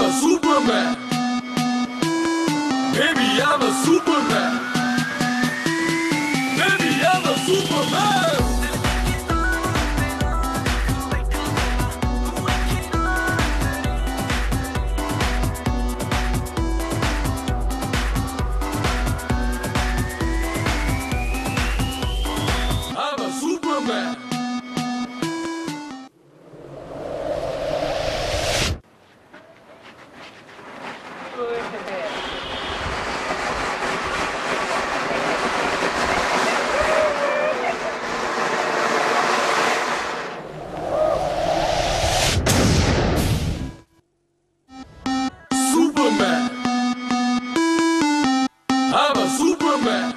a Superman. Baby, I'm a Superman. Baby, I'm a Superman. I'm a Superman. Superman. I'm a Superman.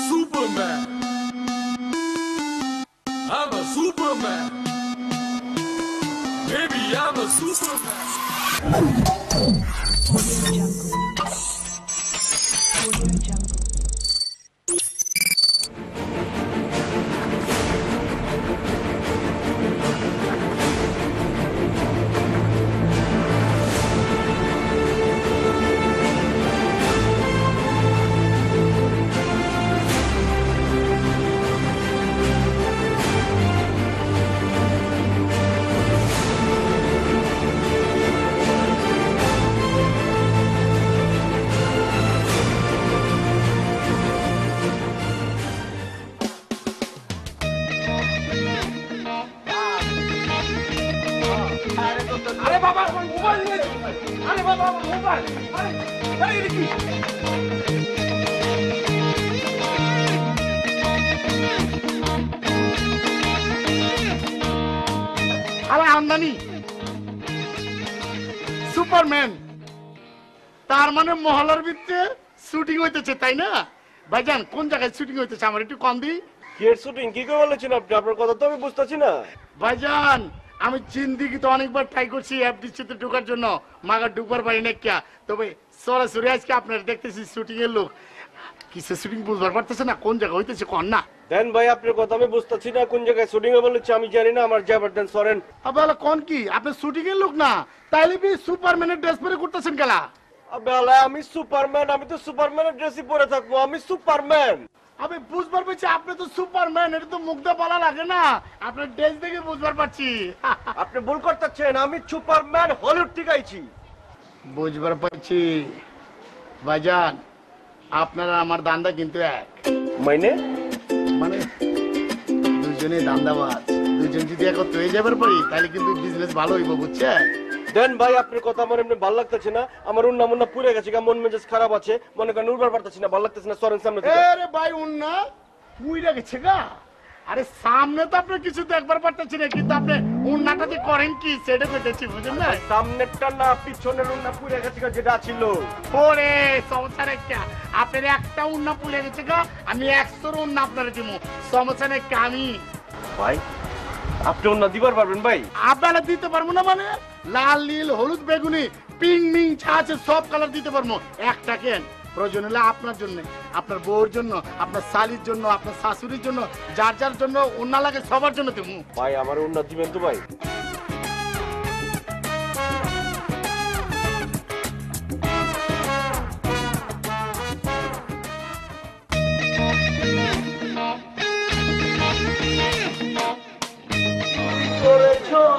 Superman. I'm a Superman. Baby, I'm a Superman. আরে বাবা আমার mobile নিয়ে আরে বাবা আমার mobile আরে আরে এটা কি আরে আমদানি সুপারম্যান তার মানে মহলার ভিতরে শুটিং হইতেছে তাই না ভাইজান কোন জায়গায় শুটিং হইতেছে আমার একটু কম দি কি এর শুটিং কি করে বলেছেন আপনি আপনার কথা তো আমি বুঝতাছি না ভাইজান আমি জিন্দিগিতে অনেকবার ট্রাই করছি এফডিসিতে ঢোকার জন্য মাগার ঢুকবার পারি না কিয়া তবে সরাসরি আজকে আপনার দেখতেছি শুটিং এর লোক কিসে শুটিং বুঝবার পারতেছে না কোন জায়গা হইতেছে কোন না দেন ভাই আপনার কথা আমি বুঝতাছি না কোন জায়গায় শুটিং এ বলেছে আমি জানি না আমার যাবার দেন সরেন আবার কোন কি আপনি শুটিং এর লোক না তাইলে বি সুপারম্যানের ড্রেস পরে করতেছেন কেলা আবে আমি সুপারম্যান আমি তো সুপারম্যানের ড্রেসই পরে থাকবো আমি সুপারম্যান আমি বুঝবার পারছি আপনি তো সুপারম্যান এটা তো মুগ্ধা বলা লাগে না আপনার ড্রেস দেখে বুঝবার পারছি আপনি ভুল করতেছেন আমি সুপারম্যান হলিউড থেকে আইছি বুঝবার পারছি ভাইজান আপনারা আমার দান্দা কিন্তু এক মানে মানে দুজনে দান্দাবাজ দুজন যদি একত্র হয়ে যাবার পারি তাহলে কিন্তু বিজনেস ভালো হইব বুঝছেন দেন ভাই আপনার কথা আমার এমনি ভালো লাগতেছে না আমার উন্না মুন্না পুড়ে গেছে মন মেজাজ খারাপ আছে মনে করেন উড়বার পারতেছি না ভালো লাগতেছে না সরেন সামনে থেকে আরে ভাই উন্না পুইরা গেছে গা আরে সামনে তো আপনি কিছু দেখবার পারতেছি না কিন্তু আপনি উন্নাটা যে করেন কি সেটা পেতেছি বুঝেন না সামনেরটা না পিছনের উন্না পুড়ে গেছে যেটা ছিল ওরে সমস্যা নেই আপনার একটা উন্না পুড়ে গেছে গা আমি 100 উন্না আপনারা দিব সমস্যা নেই আমি ভাই আপনি উন্না দিবার পারবেন ভাই আপনারা দিতে পারবো না মানে লাল নীল হলুদ বেগুনি পিং মিং চা আছে সব কালার দিতে পারবো একটা কেন প্রয়োজন হলে আপনার জন্য আপনার বউর জন্য আপনার শালির জন্য আপনার শাশুড়ির জন্য যার যার জন্য উন্না লাগে সবার জন্য দেবো ভাই আমার উন্না দিবেন তো ভাই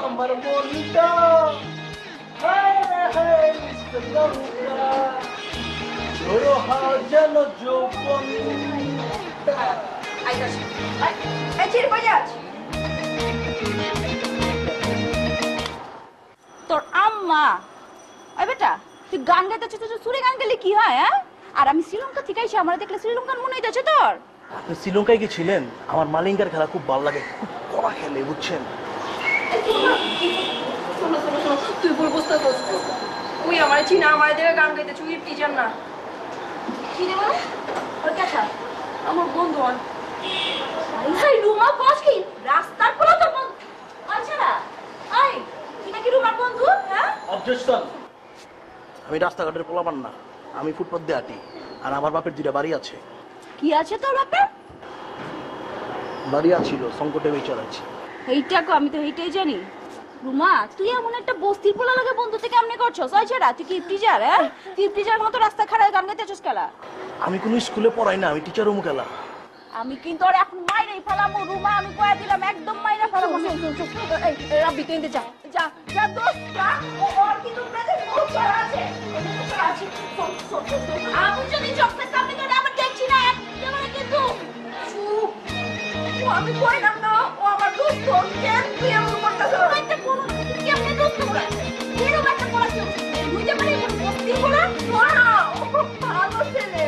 আমার মনটা যেন যৌবন তোর আম্মা ওই বেটা তুই গান গাইতেছিস তো সুরে গান গেলে কি হয় হ্যাঁ আর আমি শ্রীলঙ্কা থেকে আইছি আমার দেখলে শ্রীলঙ্কান মনে হইতেছে তোর আপনি শ্রীলঙ্কায় কি ছিলেন আমার মালিঙ্গার খেলা খুব ভালো লাগে খুব কড়া খেলে বুঝছেন তুই ভুল বুঝতে পারছিস তুই আমার চিনা আমার দেখে গান গাইতে চুই টিচার না কি রে বল ওর কাছে আমার বন্ধু আর ভাই রুমা বস কি রাস্তার কোলা তো বন্ধু আচ্ছা আই তুই নাকি রুমার বন্ধু হ্যাঁ অবজেকশন। আমি রাস্তাঘাটের পোলাপান না, আমি ফুটপাত দিয়ে হাঁটি। আর আমার বাপের 2টা বাড়ি আছে। কি আছে তোর বাপের? বাড়ি আছিল, সংকটে বেঁচে আছে। এইটা কো, আমি তো এইটাই জানি। রুমা, তুই এমন একটা বস্তির পোলা লাগে বন্ধু থেকে এমনি করছো? ছয়ছাড়া তুই কি টিচার? হ্যাঁ, তুই টিচার মতো রাস্তা খাড়ায় গান গাইতেছিস কেলা? আমি কোনো স্কুলে পড়াই না, আমি টিচার হমু খেলা। আমি কিন্তু আর এখন মাইরেই ফেলামু রুমা, আমি কয়ে দিলাম একদম মাইরা ফেলামু। এই রাব্বি তুই যা যা যা দোস্ত যা। ওর কিন্তু প্রেজেন্ট বহুত সারা আছে। আমি যদি চোখের সামনে ধরে আমার দেখছি না একেবারে কিন্তু চুপ। ও আমি কইলাম না ও আমার দোস্ত, কেন তুই এমন করতেছ? একটা কোন কেমনে দোস্ত বলে এরকম একটা বলা কি বুঝতে পারি বস্তি বলা ওয়াও ভালো ছেলে।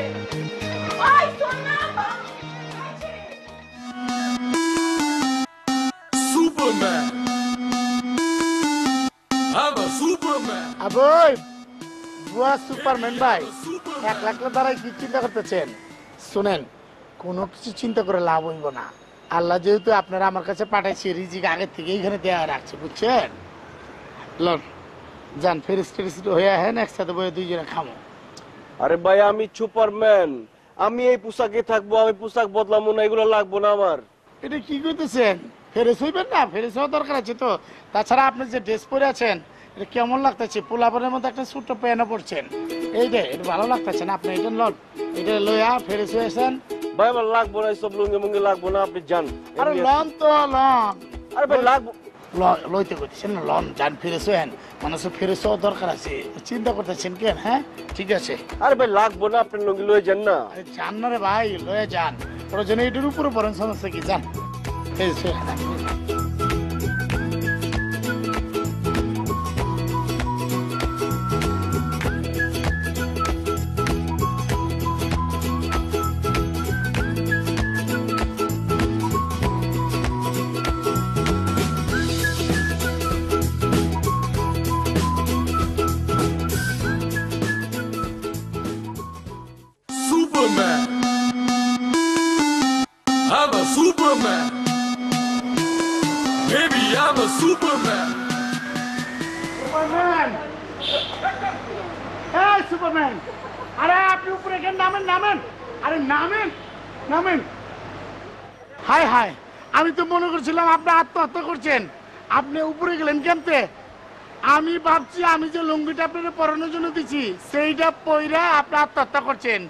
আই সোনা Superman. I'm a Superman. আবই বুয়া সুপারম্যান ভাই, 1 লাখ দ্বারাই কি চিন্তা করতেছেন? শুনেন, কোনো কিছু চিন্তা করে লাভ হইব না। আল্লাহ যেহেতু আপনারা আমার কাছে পাঠাইছে, রিজিক আগের থেকে এইখানে দেওয়া রাখছে, বুঝছেন? লন যান, ফেরিস টেরিস হয়ে আহেন, একসাথে বয়ে 2 জনে খামো। আরে ভাই আমি সুপারম্যান, আমি এই পোশাকে থাকবো, আমি পোশাক বদলাবো না, এগুলো লাগবো না আমার। এটা কি করতেছেন? ফেরেস হইবেন না? ফেরেস হওয়া দরকার আছে তো। তাছাড়া আপনি যে ড্রেস পরে আছেন এটা কেমন লাগতেছে? পোলাপনের মধ্যে একটা ছোট্ট প্যান্টও পরছেন, এইটা এটা ভালো লাগতেছে না? আপনি এটা লন, এটা লইয়া ফেরেস হয়েছেন। ভাই আমার লাগবো না, সব লুঙ্গি মুঙ্গি লাগবো না, আপনি যান। আরে লন তো লন। আরে ভাই লাগবো লইতে করতেছেন না, লন যান, ফেরেস হয়েন। মানুষ ফেরেস হওয়া দরকার আছে, চিন্তা করতেছেন কেন? হ্যাঁ ঠিক আছে। আরে ভাই লাগবো না, আপনি লুঙ্গি লয়ে যান না। আরে যান না রে ভাই, লয়ে যান। প্রয়োজনে এটার উপরে পড়েন, সমস্যা কি? যান ফেরেস হয়ে। Superman. I'm a Superman. Baby, I'm a Superman. Superman, এই সুপারম্যান, আরে আপনি উপরে গেন, নামেন নামেন, আরে নামেন নামেন। হাই হাই, আমি তো মনে করছিলাম আপনি আত্মহত্যা করছেন। আপনি উপরে গেলেন কেমতে? আমি ভাবছি আমি যে লুঙ্গিটা আপনার পরানোর জন্য দিছি সেইটা পইরা আপনি আত্মহত্যা করছেন।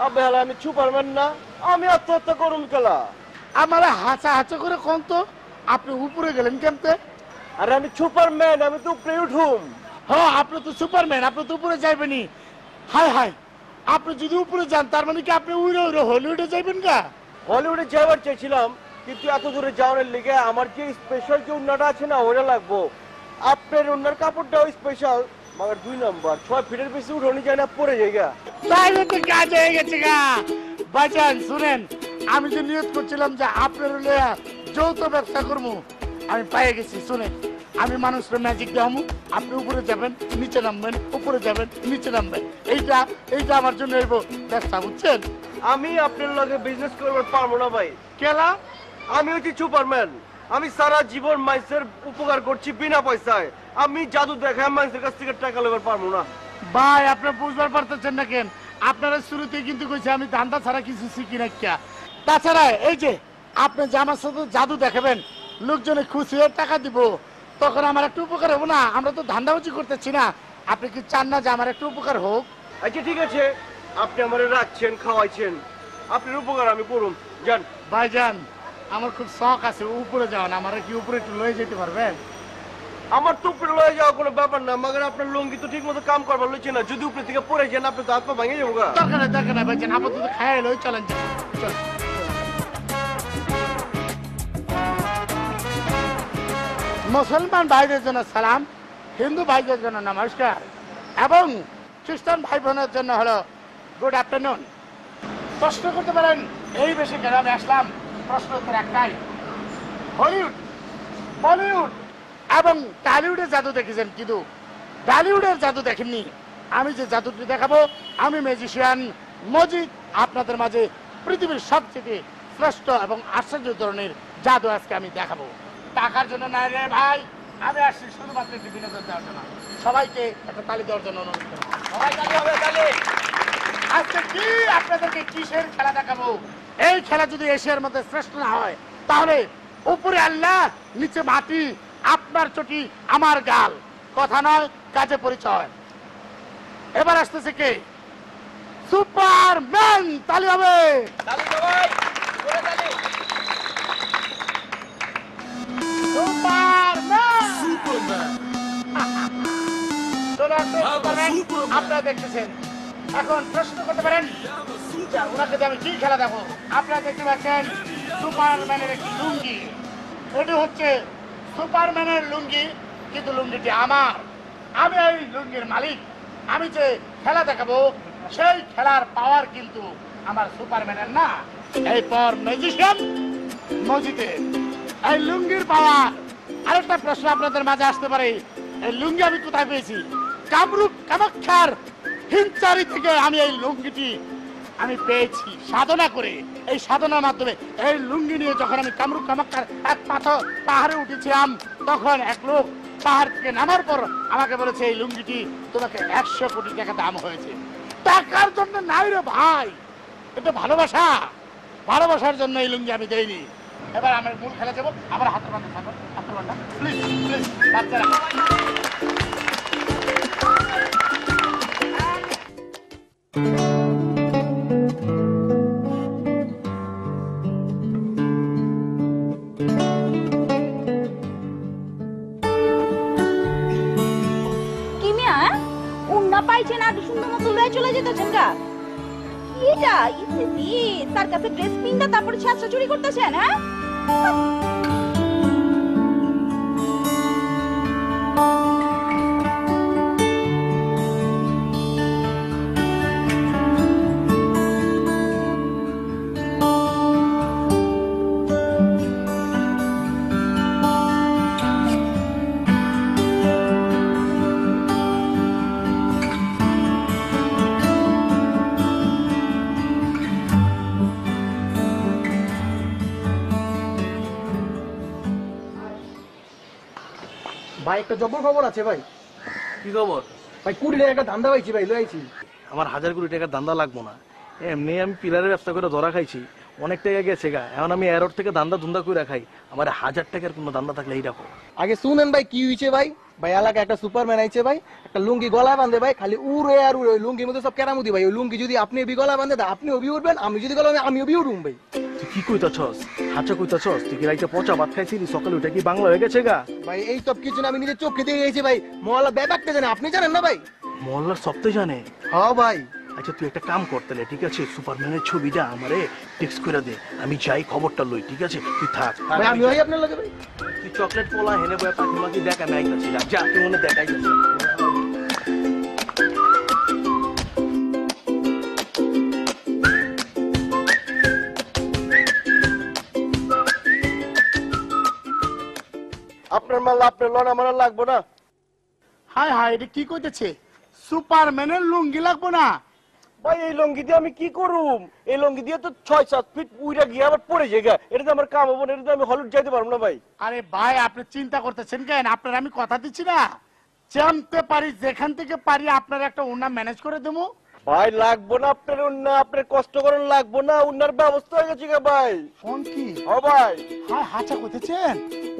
আবে হালা আমি সুপারম্যান না, আমি আত্মহত্যা করুন খেলা। আমার হাঁচা হাঁচা করে কোন তো আপনি উপরে গেলেন কেমতে? আরে আমি সুপারম্যান, আমি তো উপরে উঠুম। হ্যাঁ আপনি তো সুপারম্যান, আপনি তো উপরে যাইবেনি। হাই হাই, আপনি যদি উপরে যান তার মানে কি আপনি উড়ে উড়ে হলিউডে যাইবেন গা? হলিউডে যাওয়ার চাইছিলাম, কিন্তু এত দূরে যাওয়ার লিগে আমার যে স্পেশাল যে উন্নাটা আছে না ওটা লাগবো। আপনার উন্নার কাপড়টাও স্পেশাল, মাগার 2 নম্বর 6 ফিটের বেশি উঠোনি যায় না, পরে যায়গা। তাইলে তো কাজ হয়ে গেছে গা। বাজান শুনেন, আমি যে নিয়ত করছিলাম যে আপনার লইয়া যৌথ ব্যবসা করবো, আমি পাইয়ে গেছি। শুনেন, আমি মানুষের ম্যাজিক দেখামু, আপনি উপরে যাবেন নিচে নামবেন, উপরে যাবেন নিচে নামবেন। এইটা এইটা আমার জন্য হইব ব্যবসা, বুঝছেন? আমি আপনার লগে বিজনেস করবার পারবো না ভাই। কেলা? আমি হচ্ছি সুপারম্যান, আমি সারা জীবন মানুষের উপকার করছি বিনা পয়সায়। আমি জাদু দেখায় মানুষের কাছ থেকে টাকা লেবার পারবো না ভাই। আপনি বুঝবার পারতেছেন না কেন? আপনারা শুরুতে কিন্তু কইছে আমি ধান্দা ছাড়া কিছু শিখি না কিয়া। তাছাড়া এই যে আপনি যে আমার সাথে জাদু দেখাবেন, লোকজনে খুশি হয়ে টাকা দিব, তখন আমার একটু উপকার হবো না? আমরা তো ধান্দাবাজি করতেছি না। আপনি কি চান না যে আমার একটু উপকার হোক? আচ্ছা ঠিক আছে, আপনি আমারে রাখছেন, খাওয়াইছেন, আপনার উপকার আমি করুম, যান। ভাইজান, আমার খুব শখ আছে উপরে যাওয়ান, আমার কি উপরে একটু লয়ে যেতে পারবেন? আমার তো উপরে লয়ে যাওয়া কোনো ব্যাপার না, মাগার আপনার লুঙ্গি তো ঠিক মতো কাম করবার লইছে না। যদি উপরে থেকে পড়ে যান আপনি তো হাত পা ভাঙে যাবো গা। দরকার নেই দরকার নেই ভাইজান, আপাতত খাই লই, চলেন চল। মুসলমান ভাইদের জন্য সালাম, হিন্দু ভাইদের জন্য নমস্কার, এবং খ্রিস্টান ভাই বোনের জন্য হলো গুড আফটারনুন। প্রশ্ন করতে পারেন এই বেশি কেন আমি আসলাম? প্রশ্ন উত্তর একটাই, হলিউড, বলিউড এবং টলিউডের জাদু দেখেছেন, কিন্তু বলিউডের জাদু দেখেননি। আমি যে জাদুটি দেখাবো, আমি ম্যাজিশিয়ান মজিদ আপনাদের মাঝে পৃথিবীর সবচেয়ে শ্রেষ্ঠ এবং আশ্চর্য ধরনের জাদু আজকে আমি দেখাবো। টাকার জন্য না রে ভাই, আমি আসছি শুধুমাত্র একটি বিনোদন দেওয়ার জন্য। সবাইকে একটা তালি দেওয়ার জন্য অনুরোধ করব। সবাই তালি হবে তালি। আজকে কি আপনাদেরকে কিসের খেলা দেখাবো? এই খেলা যদি এশিয়ার মধ্যে শ্রেষ্ঠ না হয় তাহলে উপরে আল্লাহ নিচে মাটি, আপনার চটি আমার গাল, কথা নয় কাজে পরিচয়। এবার আসতেছে কে? সুপারম্যান। তালি হবে। তালি সবাই জোরে তালি। সুপারম্যান। Superman. চলে আসছে I'm a সুপারম্যান। Superman. আপনারা দেখতেছেন। এখন প্রশ্ন করতে পারেন ওনাকে আমি কি খেলা দেখো? আপনারা দেখতে পাচ্ছেন সুপারম্যানের একটি লুঙ্গি। এটি হচ্ছে সুপারম্যানের লুঙ্গি, কিন্তু লুঙ্গিটি আমার। আমি এই লুঙ্গির মালিক। আমি যে খেলা দেখাবো সেই খেলার পাওয়ার কিন্তু আমার সুপারম্যানের না, এই পাওয়ার ম্যাজিশিয়ান মজিদের। এই লুঙ্গির পাওয়ার। আরেকটা প্রশ্ন আপনাদের মাঝে আসতে পারে, এই লুঙ্গি আমি কোথায় পেয়েছি? কামরূপ কামাখ্যার হিমচারি থেকে আমি এই লুঙ্গিটি আমি পেয়েছি সাধনা করে। এই সাধনার মাধ্যমে এই লুঙ্গি নিয়ে যখন আমি কামরূপ কামাখ্যার এক পাহাড়ে উঠেছিলাম, তখন এক লোক পাহাড় থেকে নামার পর আমাকে বলেছে এই লুঙ্গিটি তোমাকে 100 কোটি টাকা দাম হয়েছে। টাকার জন্য নাই রে ভাই, এটা ভালোবাসা। ভালোবাসার জন্য এই লুঙ্গি আমি দেইনি। এবার আমরা মূল খেলা যাবো। আবার হাতের বান্ধা থাকবো, হাতের বান্ধা প্লিজ প্লিজ বাচ্চারা। পাইছেন আর সুন্দর মতো লয়ে চলে যেতেছেন গা। এটা ইসে তার কাছে ড্রেস পিনটা তারপরে ছাত্র চুরি করতেছেন। হ্যাঁ ভাই একটা জবর খবর আছে ভাই। কি খবর? ভাই 20 টাকা একটা ধান্দা পাইছি ভাই, লইছি। আমার 1000 কোটি টাকার ধান্দা লাগবো না, এমনি আমি পিলারের ব্যবসা করে ধরা খাইছি, অনেক টাকা গেছে গা। এখন আমি এরোড থেকে ধান্দা ধুন্দা করে খাই। আমার 1000 টাকার কোনো ধান্দা থাকলে এই রাখো। আগে শুনেন ভাই কি হইছে ভাই। ভাই এলাকায় একটা সুপারম্যান আইছে ভাই, একটা লুঙ্গি গলায় বাঁধে ভাই, খালি উড়ে আর উড়ে। ওই লুঙ্গির মধ্যে সব কেরামতি ভাই। ওই লুঙ্গি যদি আপনি গলায় বাঁধে আপনি অভি উঠবেন, আমি যদি গলায় আমি অভি উঠুম ভাই। তুই কি কইতাছস? হাঁচা কইতাছস? তুই কি রাইতে পচা ভাত খাইছিলি, সকালে উঠে কি বাংলা হয়ে গেছে গা? ভাই এই সব কিছু না আমি নিজের চোখে দেখে গেছি ভাই। মহল্লা ব্যাপারটা জানে, আপনি জানেন না ভাই? মহল্লার সবটাই জানে। হ্যাঁ ভাই। আচ্ছা তুই একটা কাম করতে, ঠিক আছে? সুপারম্যানের ছবিটা আমারে টেক্সট করে দে, আমি যাই খবরটা লই, ঠিক আছে? তুই থাক। ভাই আমি ভাই আপনার লগে ভাই। তুই চকলেট পোলা হেনে বয়ে পাখি মাখি দেখ, আমি আইতাছি। যা তুই মনে দেখাইতেছি। আপনার মাল আপনার লনা মারা লাগবো না। হায় হায়, এটা কি কইতেছে? সুপারম্যানের লুঙ্গি লাগবো না? ভাই এই লঙ্গি দিয়ে আমি কি করুম? এই লঙ্গি দিয়ে তো 6-7 ফিট উইরা গিয়ে আবার পড়ে যায়। এটা তো আমার কাম হবো না, এটা তো আমি হলিউড যাইতে পারবো না ভাই। আরে ভাই আপনি চিন্তা করতেছেন কেন? আপনার আমি কথা দিচ্ছি না, জানতে পারি যেখান থেকে পারি আপনার একটা ওনা ম্যানেজ করে দেবো। ভাই লাগবো না আপনার উন্না, আপনার কষ্ট করেন লাগবো না, উন্নার ব্যবস্থা হয়ে গেছে গা ভাই। ফোন কি? ও ভাই হ্যাঁ হাঁচা করতেছেন,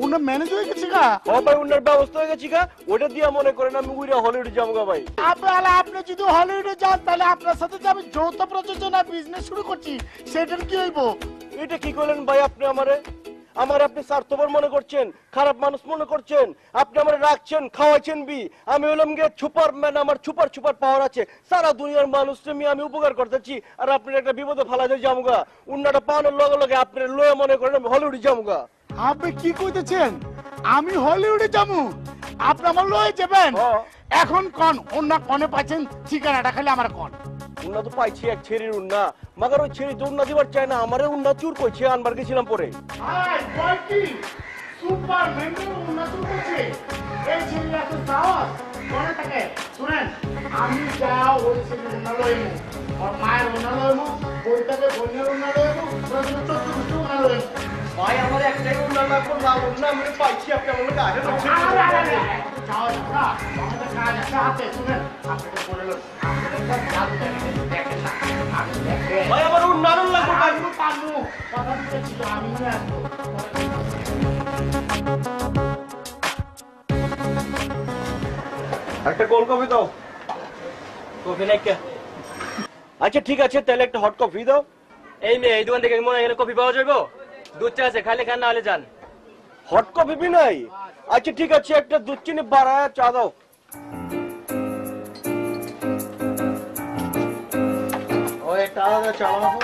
ওনা ম্যানেজ হয়ে গেছে গা। ও ভাই উন্নার ব্যবস্থা হয়ে গেছে গা। ওটা দিয়ে মনে করেন আমি উইরা হলিউড যাবো গা ভাই। আপনি যদি হলিউডে যান তাহলে আপনার সাথে যে আমি যৌথ প্রযোজনা বিজনেস শুরু করছি সেটার কি হইব? এটা কি করলেন ভাই আপনি? আমার আপনি স্বার্থপর মনে করছেন, খারাপ মানুষ মনে করছেন। আপনি আমার রাখছেন, খাওয়াইছেন বি। আমি হলাম গিয়ে সুপারম্যান, আমার সুপার পাওয়ার আছে। সারা দুনিয়ার মানুষকে আমি উপকার করতেছি, আর আপনার একটা বিপদে ফালা যায় জামুগা। উন্নাটা পাওয়ানোর লগে লগে আপনার লয়ে মনে করেন আমি হলিউডে জামুগা। আপনি কি কইতেছেন? আমি হলিউডে যাবো? আপনি আমার লয়ে যাবেন? এখন কোন ওনা কোনে পাচ্ছেন ঠিকানাটা খালি আমার কোন। উন্না তো পাইছি এক ছেড়ির উন্না, মাগার ওই ছেড়ি তো উন্না দিবার চায় না। আমারে উন্না চুর করছে, আনবার গেছিলাম পরে। হাই বয়টি সুপারম্যান ওনা তো করছে এই ছেলেটা তো সাহস কোনে থাকে। শুনেন, আমি যাও ওই ছেলে ওনা লইমু, আর মায়ের ওনা লইমু, বইটাকে বন্যার ওনা লইমু, প্রশ্ন চতুর্থ ওনা লইমু। ভাই আমার একটাই উন্নয়ন লাগবে, লাল উন্নয়ন আমি পাইছি, আপনি আমার লোক আগে ভাই আমার উন্নয়ন লাগবে ভাই। একটা কোল্ড কফি দাও। কফি নাই কে? আচ্ছা ঠিক আছে, তাহলে একটা হট কফি দাও। এই মেয়ে, এই দোকান থেকে মনে হয় এখানে কফি পাওয়া যাবে? দুধ চা আছে, খাইলে খান, না হলে যান। হট কফি বি নাই? আচ্ছা ঠিক আছে, একটা দুধ চিনি বাড়ায় চা দাও। ওই একটা আলাদা চা বানাবো।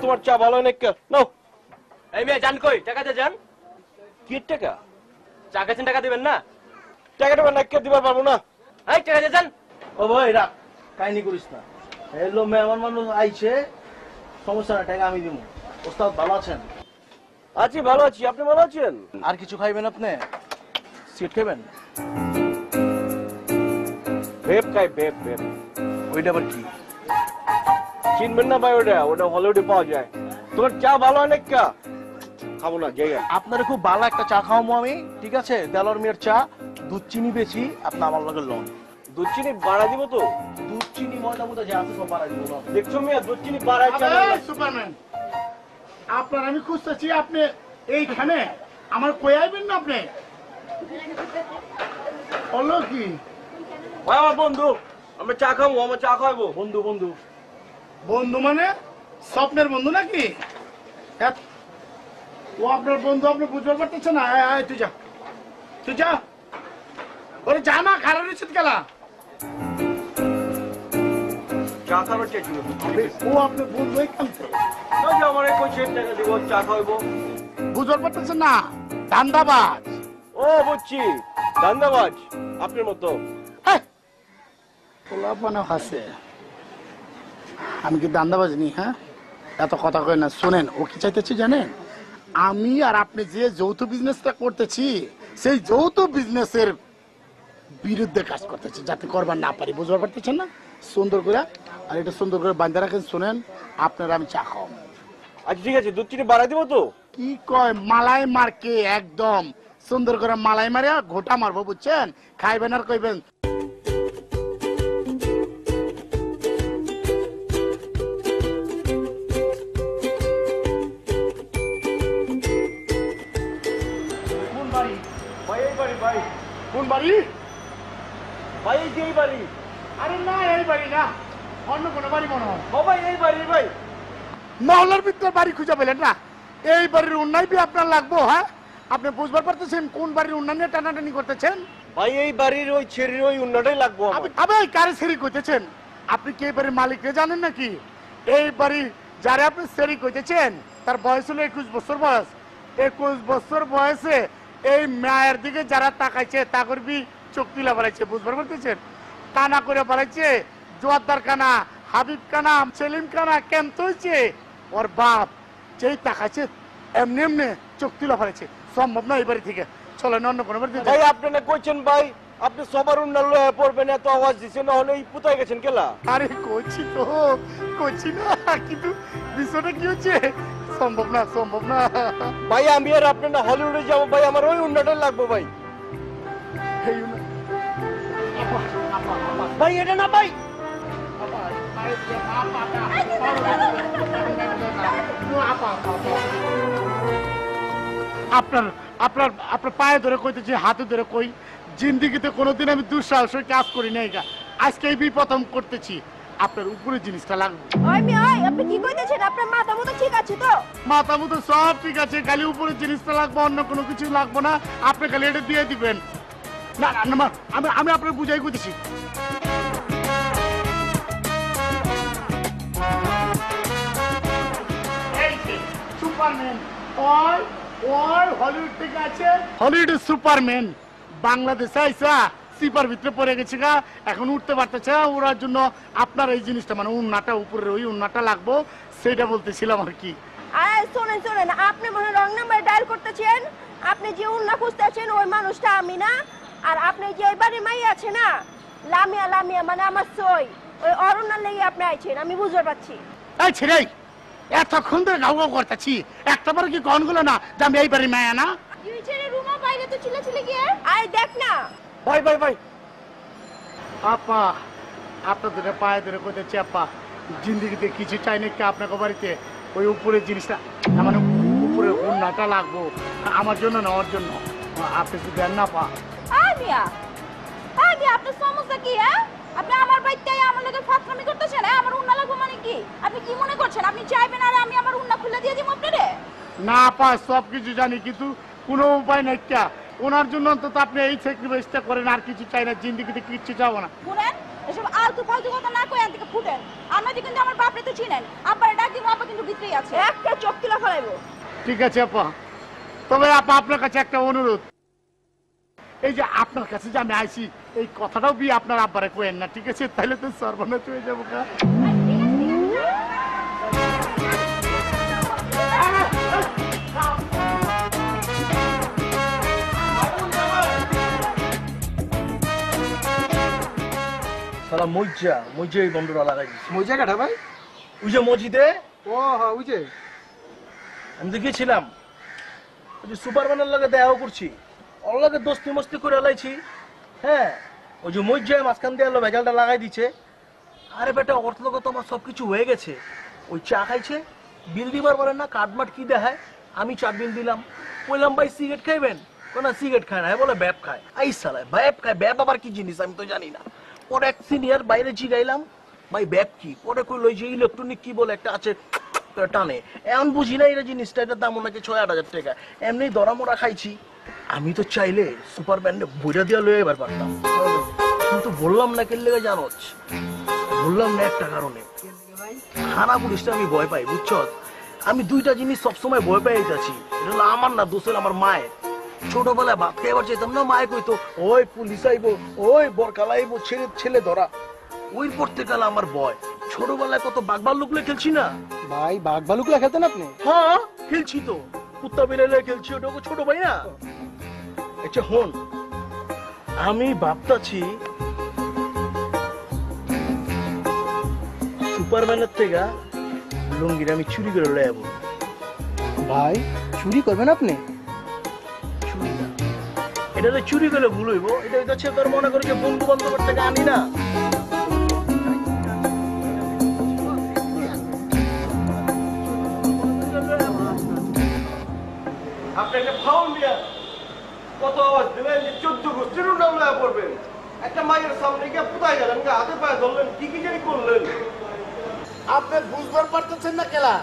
তোমার চা ভালো নাকি? নাও। এই মেয়ে, যান কই? টাকাতে যান। কি টাকা? চা খাচ্ছেন, টাকা দিবেন না? টাকাটা নাকি দিবার পারবো না। এই টাকা দিয়ে যান। ও ভাই রাখ, কাহিনী করিস না। হ্যালো মেহমান মানুষ আইছে, সমস্যা না, টাকা আমি দিব। ওস্তাদ ভালো আছেন? আছি, ভালো আছি। আপনি ভালো আছেন? আর কিছু খাইবেন আপনি? সিট খাইবেন? ভেপ খাই, ভেপ ভেপ। ওইটা আবার কি? চিনবেন না ভাই, ওটা ওটা হলিউডে পাওয়া যায়। তোমার চা ভালো হয় নাকি? খাবো না, জায়গা। আপনার খুব ভালো একটা চা খাওয়াবো আমি, ঠিক আছে? দেলোয়ার মিয়ার চা, দুধ চিনি বেশি, আপনি আমার লগে লোন। দুধ চিনি বাড়া দিব তো? দুধ চিনি ময়দা মতো যা আছে সব বাড়াই দিব লোন। দেখছো মিয়া, দুধ চিনি বাড়ায় চা। সুপারম্যান, আপনার আমি খুঁজতেছি, আপনি এইখানে আমার কই আইবেন না? আপনি হলো কি ভাই আমার বন্ধু, আমরা চা খাবো, আমার চা খাওয়াবো। বন্ধু বন্ধু বন্ধু মানে স্বপ্নের বন্ধু নাকি? ও আপনার বন্ধু, আপনি বুঝতে পারতেছেন না? তুই যা, তুই যা, ওরে যা না, খারাপ রয়েছে গেলা। চা খাবার চেয়েছিল ও আপনার বন্ধু কামছে, আমার কইছে টাকা দিব, চা খাওয়াবো। বুঝতে পারতেছেন না? ধান্দাবাজ। ও বুঝছি, ধান্দাবাজ আপনার মতো। পোলাপানা হাসে, আমি কি ধান্দাবাজ নি? হ্যাঁ, এত কথা কয় না। শোনেন, ও কি চাইতেছি জানেন? আমি আর আপনি যে যৌথ বিজনেসটা করতেছি, সেই যৌথ বিজনেসের বিরুদ্ধে কাজ করতেছি, যাতে করবার না পারি। বুঝতে পারতেছেন না? সুন্দর করে, আর এটা সুন্দর করে বান্ধা রাখেন। শোনেন, আপনার আমি চা খাও। আচ্ছা ঠিক আছে, দুধ চিনি বাড়াই দিব তো? কি কয়, মালাই মারকে একদম সুন্দর করে মালাই মারে ঘোটা মারবো, বুঝছেন? খাইবেন আর কইবেন কোন বাড়ি? ভাই এই বাড়ি। ভাই কোন বাড়ি? ভাই এই যে এই বাড়ি। আরে না, এই বাড়ি না, অন্য কোনো বাড়ি মনে হয়। ও ভাই এই বাড়ি। ভাই মহল্লার ভিতরে বাড়ি খুঁজে পেলেন না? এই বাড়ির উন্নয়ন বি আপনার লাগবো? হ্যাঁ, আপনি বুঝবার পারতেছেন কোন বাড়ির উন্নয়নে টানাটানি করতেছেন? ভাই এই বাড়ির ওই ছেড়ির ওই উন্নটাই লাগবো আমার। আবে কারে সেরি কইতেছেন? আপনি কি এই বাড়ির মালিককে জানেন নাকি? এই বাড়ি যারা আপনি সেরি কইতেছেন, তার বয়স হলো 21 বছর বয়স। 21 বছর বয়সে এই মায়ের দিকে যারা তাকাইছে, তা করবি চোখ তুলা বাড়াইছে। বুঝবার পারতেছেন? কানা করে বাড়াইছে, জোয়ারদার কানা, হাবিব কানা, সেলিম কানা, কেন হয়েছে? ওর বাপ যেই তাকাইছে, এমনি এমনি চোখ তুলা বাড়াইছে। সম্ভব না এই বাড়ি থেকে। চলেন অন্য কোনো বাড়ি। ভাই আপনি না কইছেন ভাই, আপনি সবার উন্নয়ন লয়ে পড়বেন, এত আওয়াজ দিচ্ছেন, না হলে পুতাই গেছেন কেলা? আরে কইছি তো, কইছি না, কিন্তু বিষয়টা কি হচ্ছে? সম্ভব না, সম্ভব না। ভাই আমি আর আপনি না হলিউডে যাবো ভাই, আমার ওই উন্নটাই লাগবো ভাই। এই না। আপা, আপা, আপা, ভাই এটা না ভাই। আপা, আপা, আপা, আপা। আপনার আপনার আপনার পায়ে ধরে কইতেছি, হাতে ধরে কই, জিন্দিগিতে কোনোদিন আমি দুঃসাহসের কাজ করি নাই। আজকে এই প্রথম করতেছি। আপনার উপরে জিনিসটা লাগবে। ওই মেয়ে, আপনি কি কইতেছেন? আপনার মাথা মতো ঠিক আছে তো? মাথা মতো সব ঠিক আছে, খালি উপরে জিনিসটা লাগবে, অন্য কোনো কিছু লাগবে না। আপনি খালি এটা দিয়ে দিবেন। না না না, আমি আপনার বুঝাই কইতেছি। এই যে সুপারম্যান, ওই হলিউড থেকে আছে, হলিউডের সুপারম্যান। বাংলাদেশে আইসা সিপার ভিতরে পড়ে গেছে গা, এখন উঠতে পারতেছে না। ওরার জন্য আপনার এই জিনিসটা মানে উন্নাটা উপরের ওই উন্নাটা লাগবো, সেটা বলতেছিলাম আর কি। আরে শোনেন শোনেন, আপনি মনে রং নাম্বার ডায়াল করতেছেন। আপনি যে উন্না খুঁজতেছেন ওই মানুষটা আমি না। আর আপনি যে এবারে মাই আছে না, লামিয়া লামিয়া মানে আমার সই, ওই অরণ্যার লেগে আপনি আইছেন, আমি বুঝতে পারছি। এই ছেড়ে, এতক্ষণ ধরে গাও গাও করতেছি, একটা বার কি গনগুলো না যে আমি এইবারই মায়া না। তুই ছেড়ে রুমা বাইরে তো চিল্লাচিল্লি গিয়ে আয় দেখ না। ভাই ভাই ভাই, আপা আপনাদের পায়ে ধরে কোথাচ্ছে আপা, জিন্দিগিতে কিছু চাই নাকি আপনাকে বাড়িতে ওই উপরের জিনিসটা, মানে উপরে উন্নাটা লাগবো আমার জন্য না ওর জন্য, আপনি যদি দেন না পা। মিয়া আপনার সমস্যা কি? হ্যাঁ, আপনি আমার বাড়িতে আমার লগে ফাতরামি করতেছেন। আমার উন্না লাগবে মানে কি? আপনি কি মনে করছেন আপনি চাইবেন আর আমি আমার উন্না খুলে দিয়ে দিব আপনারে? না পা, সব কিছু জানি কিন্তু কোনো উপায় নাই। কে ওনার জন্য অন্তত আপনি এই স্যাক্রিফাইসটা করেন, আর কিছু চাই না, জিন্দিগিতে কিচ্ছু চাবো না। শুনেন, এসব আলতু ফালতু কথা না কই থেকে ফুটেন। আপনাদের কিন্তু আমার বাপরে তো চিনেন, আব্বারে ডাক দিব, আব্বা কিন্তু ভিতরেই আছে, একটা চোখ তুলে ফেলাইবো। ঠিক আছে আপা, তবে আপা আপনার কাছে একটা অনুরোধ, এই যে আপনার কাছে যে আমি আইছি এই কথাটাও বি আপনার আব্বারে কোয়েন না, ঠিক আছে? তাহলে তো সর্বনাশ হয়ে যাবো। সালা মজ্জা এই বন্ধুরা লাগাই দিচ্ছে। ওই জায়গাটা ভাই? ওই যে মসজিদে ও হ্যাঁ, ওই যে আমি তো গেছিলাম, ওই যে সুপারম্যানের লগে দেখাও করছি, ওর লগে দোস্তি মস্তি করে লাইছি। হ্যাঁ, ওই যে মজ্জা মাঝখান দিয়ে এলো ভেজালটা লাগাই দিচ্ছে। আরে বেটা, ওর লগে তো আমার সবকিছু হয়ে গেছে। ওই চা খাইছে, বিল দিবার পারেন না, কাঠমাট কি দেখায়, আমি 4 বিল দিলাম। বললাম ভাই সিগারেট খাইবেন? না সিগারেট খায় না, বলে ব্যাপ খায়। আই সালায় ব্যাপ খায়, ব্যাপ আবার কি জিনিস আমি তো জানি না। পরে এক সিনিয়র বাইরে জিগাইলাম ভাই ব্যাপ কি, পরে কইলো যে ইলেকট্রনিক কি বলে একটা আছে টানে, এমন বুঝি না এটা জিনিসটা, এটার দাম নাকি 6-8 হাজার টাকা। এমনি দরা মোড়া খাইছি। আমি তো চাইলে সুপারম্যানে বইটা দিয়া লয়ে এবার পারতাম, কিন্তু বললাম না। কেন লেগে জানোস? বললাম না একটা কারণে, খানা পুলিশটা আমি ভয় পাই, বুঝছো? আমি 2টা জিনিস সবসময় ভয় পাই যাচ্ছি। এটা হলো আমার না, দোষ হলো আমার মায়ের। ছোটবেলায় ভাত খাইবার চাইতাম না, মায়ে কইতো ওই পুলিশ আইবো, ওই বরকালা আইবো, ছেলে ধরা। ওই পড়তে গেলে আমার ভয়। ছোটবেলায় কত বাঘবার লুকলে খেলছি না ভাই, বাঘ ভালুকলা খেলতেন আপনি? হ্যাঁ খেলছি তো, কুত্তা বিড়ালে খেলছি, ওটা ছোট ভাই না। আচ্ছা হন, আমি ভাবতাছি সুপারম্যানের থেকে লুঙ্গির আমি চুরি করে লয়ে যাবো। ভাই চুরি করবেন আপনি? চুরি না, এটা তো চুরি করলে ভুল হইব। এটা হচ্ছে তোর মনে করি যে বন্ধু বান্ধবের থেকে আনি না। আপনি একটা ফাউল দিয়া কত আওয়াজ দিলেন যে 14 গোষ্ঠীর নাম লয়া পড়বেন। একটা মায়ের সামনে গিয়ে পুতাই গেলেন, হাতে পায়ে ধরলেন, কি জানি করলেন। আপনার বুঝবার পারতেছেন না কেলা,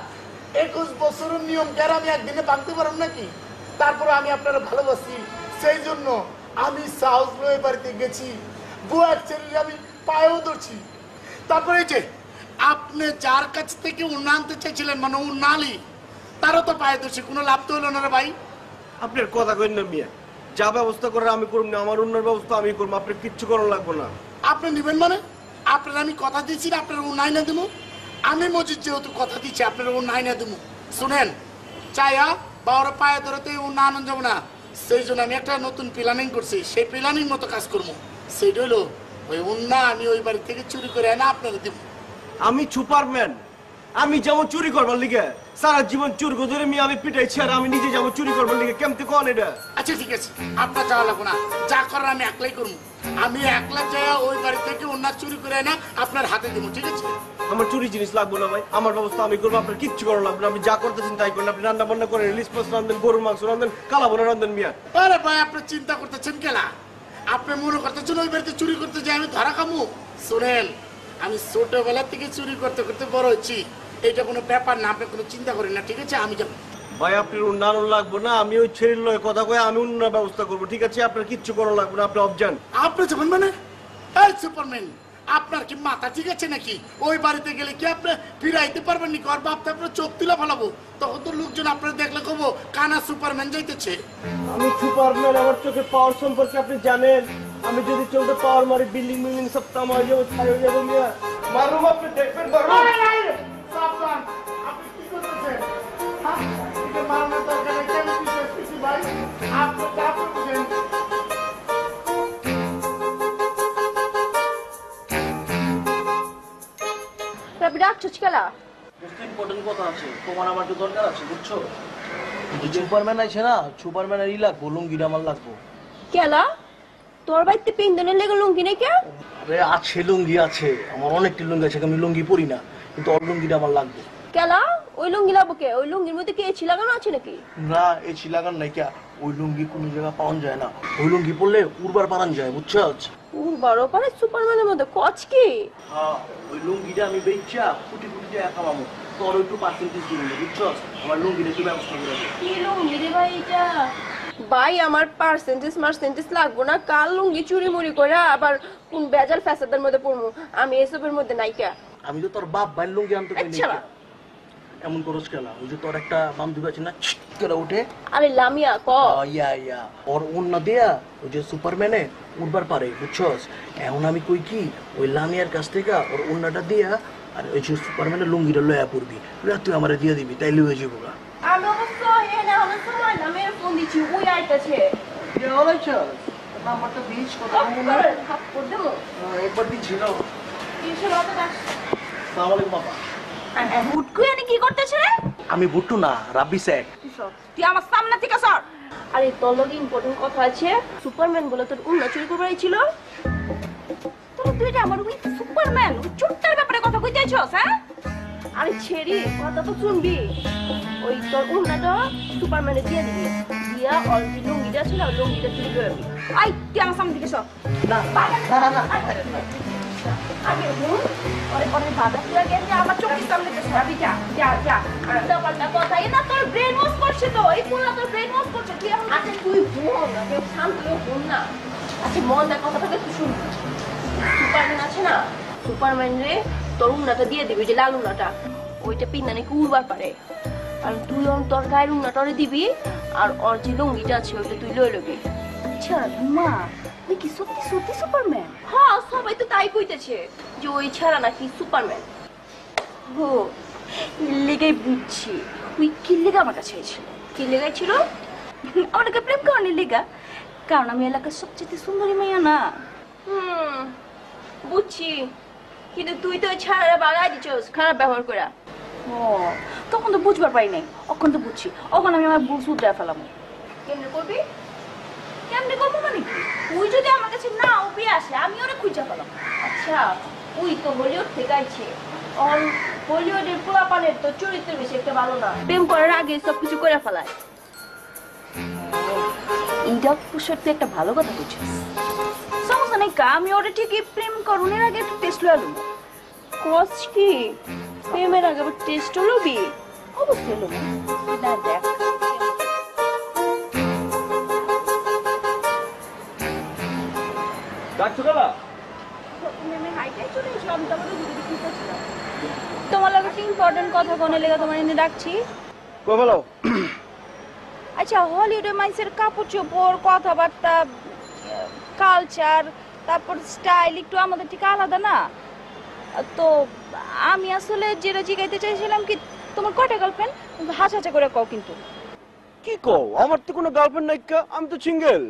21 বছরের নিয়ম কে আমি একদিনে ভাঙতে পারব নাকি? তারপরে আমি আপনারা ভালোবাসি, সেই জন্য আমি সাহস লয়ে বাড়িতে গেছি, বুয়ার ছেলে আমি পায়েও ধরছি। তারপরে এই যে আপনি যার কাছ থেকে উন্না আনতে চাইছিলেন, মানে উন্নালি, তারও তো পায়ে ধরছি, কোনো লাভ তো হলো না রে ভাই। আপনার কথা কইন না মিয়া, যা ব্যবস্থা করার আমি করব না, আমার উন্নয়ন ব্যবস্থা আমি করবো, আপনি কিচ্ছু করার লাগবে না। আপনি নেবেন মানে? আপনার আমি কথা দিচ্ছি না আপনার উন্নাই না দেবো। আমি মজিদ যেহেতু কথা দিচ্ছি আপনার উন্নাই না দেবো। শুনেন, চায়া বা ওরা পায়ে ধরতে উন্না আনন্দ যাবো না, সেই জন্য আমি একটা নতুন প্ল্যানিং করছি, সেই প্ল্যানিং মতো কাজ করবো। সেইটা হলো ওই উন্না আমি ওই বাড়ি থেকে চুরি করে এনে আপনারা দেবো। আমি সুপারম্যান, আমি যেমন চুরি করবার লিগে সারা জীবন চুর ধরে আমি পিটাইছি, আর আমি নিজে যাবো চুরি করবার লিগে, কেমতে কোন এটা? আচ্ছা ঠিক আছে, আপনার যাওয়া লাগবো না, যা করার আমি একলাই করবো। আমি একলা যাইয়া ওই বাড়ি থেকে অন্য চুরি করে এনে আপনার হাতে দেবো, ঠিক আছে? আমার চুরি জিনিস লাগবে না ভাই, আমার ব্যবস্থা আমি করবো, আপনার কিচ্ছু করার লাগবে না। আপনি যা করতেছেন তাই করেন, আপনি রান্না বান্না করেন, ইলিশ মাছ রান্ধেন, গরুর মাংস রান্ধেন, কালা বোনা রান্ধেন মিয়া। আরে ভাই আপনি চিন্তা করতেছেন কেলা? আপনি মনে করতেছেন ওই বাড়িতে চুরি করতে যাই আমি ধরা খামু? শোনেন, আমি ছোটবেলা থেকে চুরি করতে করতে বড় হচ্ছি, এটা কোনো ব্যাপার না, আপনি কোনো চিন্তা করেন না, ঠিক আছে? আমি যাবো। ভাই আপনার উন্নয়ন লাগবে না, আমি ওই ছেলের লয়ে কথা কয়ে আমি উন্নয়ন ব্যবস্থা করবো, ঠিক আছে? আপনার কিচ্ছু করা লাগবে না, আপনি অবজান। আপনি যাবেন মানে? এই সুপারম্যান, আপনার কি মাথা ঠিক আছে নাকি? ওই বাড়িতে গেলে কি আপনি ফিরাইতে পারবেন নাকি? ওর বাপটা আপনার চোখ তুলে ফেলাবো, তখন তো লোকজন আপনার দেখলে কবো কানা সুপারম্যান যাইতেছে। আমি সুপারম্যান, আমার চোখে পাওয়ার সম্পর্কে আপনি জানেন। আমি যদি চলতে পাওয়ার মারি বিল্ডিং বিল্ডিং সব তামা হয়ে যাবো, ছাই হয়ে যাবো মিয়া। মারুম আপনি দেখবেন মারুম। সাবধান, আপনি কি করতেছেন? এটা মারানোর দরকার নেই, কেন পিছিয়ে ভাই? আপনি চাপ করছেন। আপনি ডাকছো খেলা ইম্পর্টেন্ট কথা আছে, তোমার আমার তো দরকার আছে, বুঝছো? সুপারম্যান আছে না, সুপারম্যানের লাগবো, লুঙ্গিটা আমার লাগবো। খেলা তোর বাড়িতে পিন্দনের লেগে লুঙ্গি নেই কে? আরে আছে, লুঙ্গি আছে, আমার অনেকটি লুঙ্গি আছে, আমি লুঙ্গি পরি না, কিন্তু ওর লুঙ্গিটা আমার লাগবে। খেলা ওই লুঙ্গি লাগবো কে? ওই লুঙ্গির মধ্যে কি এসি লাগানো আছে নাকি? না, এই ছিলাগান নাই কে, ওই লুঙ্গি কোনো জায়গা পাওয়া যায় না, ওই লুঙ্গি পরলে উড়বার পারান যায়, বুঝছো? বারো পারে সুপারম্যানের মধ্যে কচ কি? হ্যাঁ, ওই লুঙ্গিটা আমি বেচা কোটি কোটি টাকা কামাবো, তোর একটু পার্সেন্টেজ দিবি, বুঝছো? আমার লুঙ্গিটা একটু ব্যবস্থা করে দে। কি লুঙ্গি রে ভাই এটা? ভাই আমার পার্সেন্টেজ লাগবো না, কাল লুঙ্গি চুরি মুড়ি করে আবার কোন বেজাল ফ্যাসাদের মধ্যে পড়বো, আমি এসবের মধ্যে নাইকা। আমি তো তোর বাপ ভাই লুঙ্গি আনতে পারি আচ্ছা। না, এমন করস খেলা। ওই যে তোর একটা বান্ধবী আছে না, করে উঠে, আরে লামিয়া ক ইয়া ওর অন্য দেয়া, ওই যে সুপারম্যানে উঠবার পারে, বুঝছস? এখন আমি কই কি, ওই লামিয়ার কাছ থেকে ওর অন্যটা দিয়া আর ওই যে সুপারম্যানের লুঙ্গিটা লয়া পড়বি, লয়া তুই আমারে দিয়ে দিবি, তাইলে হয়ে যাবো। আমি অবশ্য এনে অনেক সময় না মেয়ের ফোন দিচ্ছি, ওই আইতাছে। নাম্বারটা দিস কথা থাপ্পড় দেবো। একবার দিছিল। কিসের অত ডাক? আসসালামু আলাইকুম বাবা। বুটকু এনে কি করতেছে রে? আমি ভুট্টু না, রাব্বি স্যার। তুই আমার সামনে থেকে সর। আরে তোর লগে ইম্পর্টেন্ট কথা আছে, সুপারম্যান বলে তোর উন্না চুরি করবার ছিল। তোর দুইটা আমার ওই সুপারম্যান ওই চুট্টার ব্যাপারে কথা কইতেছস হ্যাঁ? আরে ছেড়ি কথা তো শুনবি। ওই তোর উন্নাটা সুপারম্যানে দিয়ে দিবি, দিয়া ওর যে লুঙ্গিটা ছিল ওই লুঙ্গিটা চুরি করে দিবি। আই তুই আমার সামনে থেকে সর। না আগে হুন ওরে ওরে বাধা তুই গেল যে আমার চোখের সামনে থেকে সরাবি, যা যা যা। আর পাল্টা কথা এই না, তোর ব্রেন ওয়াশ করছে তো, এই পুরো তোর ব্রেন ওয়াশ করছে। তুই এখন আচ্ছা তুই বোন আগে শান্ত হয়ে বোন না। আচ্ছা মন দেখ কথা থেকে তুই শুনবি। সুপারম্যান আছে না, সুপারম্যান রে তোর উন্নাটা দিয়ে দিবি, যে লাল উন্নাটা, ওইটা পিন্না নাকি উড়বার পারে। আর তুই তোর গায়ের উন্নাটা ওরে দিবি, আর ওর যে লুঙ্গিটা আছে ওইটা তুই লয়ে লবি। আচ্ছা মা তুই কি সত্যি সত্যি সুপারম্যান? হ্যাঁ সবাই তো তাই কইতেছে যে ওই ছাড়া নাকি সুপারম্যান। ও লেগেই বুঝছি তুই কি লেগে আমার কাছে এসেছিল। কি লেগেছিল? আমাকে প্রেম করার লেগা, কারণ আমি এলাকার সবচেয়ে সুন্দরী মেয়ে না। বুঝছি, কিন্তু তুই তো ছাড়া বাগাই দিছস খারাপ ব্যবহার করা। ও তখন তো বুঝবার পাই নাই, এখন তো বুঝছি, এখন আমি আমার ভুল শুধরে ফেলাম। কেমনে করবি? কেমনি করবো মানে কি? তুই যদি আমার কাছে না উঠে আসে আমি ওরে খুঁজে ফেলাম। আচ্ছা তুই তো বলিউড থেকে আইছে, অন বলিউডের পোলাপানের তো চরিত্র বেশি একটা ভালো না, প্রেম করার আগে সবকিছু করে ফেলায়। এইটা অবশ্যই তুই একটা ভালো কথা বুঝছিস। সমস্যা নেই কা, আমি ওরে ঠিকই প্রেম করুনের আগে একটু টেস্ট লয়ে লুম। কস কি প্রেমের আগে আবার টেস্ট লবি? অবশ্যই লুম না, দেখ ডাকছো খেলা? তোমার লাগে একটা ইম্পর্টেন্ট কথা কোনে লেগে তোমার এনে ডাকছি। কই বলো? আচ্ছা হলিউডের মানুষের কাপড় চোপড়, কথাবার্তা, কালচার, তারপর স্টাইল একটু আমাদের ঠিক আলাদা না? তো আমি আসলে যেটা জিজ্ঞাইতে চাইছিলাম কি, তোমার কয়টা গার্লফ্রেন্ড? হাসা হাসা করে কও কিন্তু। কি কও? আমার তো কোনো গার্লফ্রেন্ড নাই কা, আমি তো সিঙ্গেল।